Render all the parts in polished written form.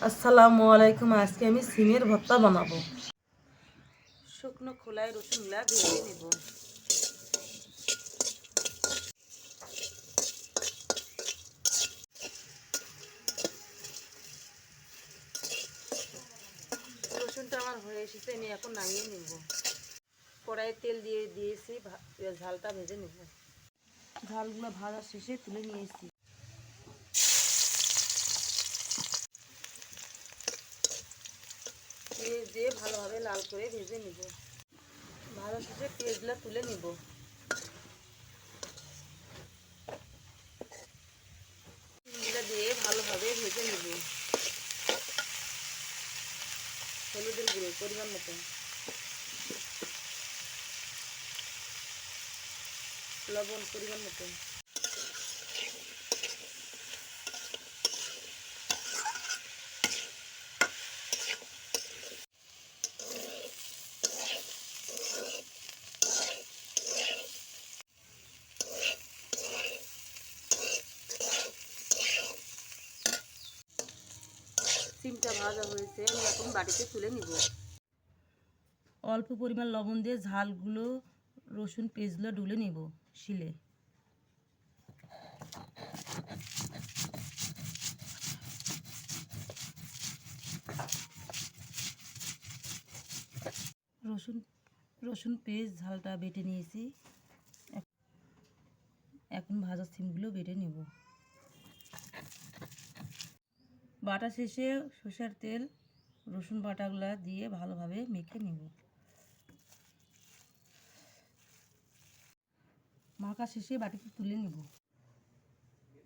আসসালামু আলাইকুম। আজকে আমি সিমের ভর্তা বানাবো। শুকনো খোলায় রসুনগুলা ভেজে নেব। রসুনটা আমার হয়ে এসেছে, আমি এখন নামিয়ে নেব। কড়াইয়ে তেল দিয়ে দিয়েছি, ঝালটা ভেজে নেব। ঝালগুলো ভাজা শেষে তুলে নিয়েছি। পেঁয়াজ দিয়ে ভালোভাবে লাল করে ভেজে নেব। ভাজা শেষে পেঁয়াজগুলো তুলে নেব। সিমগুলো দিয়ে ভালোভাবে ভেজে নেব। হলুদের গুঁড়ো পরিমাণ মতো, লবণ পরিমাণ মতো, সিমটা ভাজা হয়েছে, আমি এখন বাটিতে তুলে নিব। অল্প পরিমাণ লবণ দিয়ে ঝালগুলো রসুন পেঁয়াজগুলো ডুলে নিব শিলে। রসুন রসুন পেঁয়াজ ঝালটা বেটে নিয়েছি। এখন ভাজা সিমগুলো বেটে নেব। বাটা শেষে সরষের তেল রসুন বাটাগুলা দিয়ে ভালোভাবে মেখে নেব। মাখা শেষে বাটিতে তুলে নেব।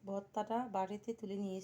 ভর্তাটা বাটিতে তুলে নিয়েছি।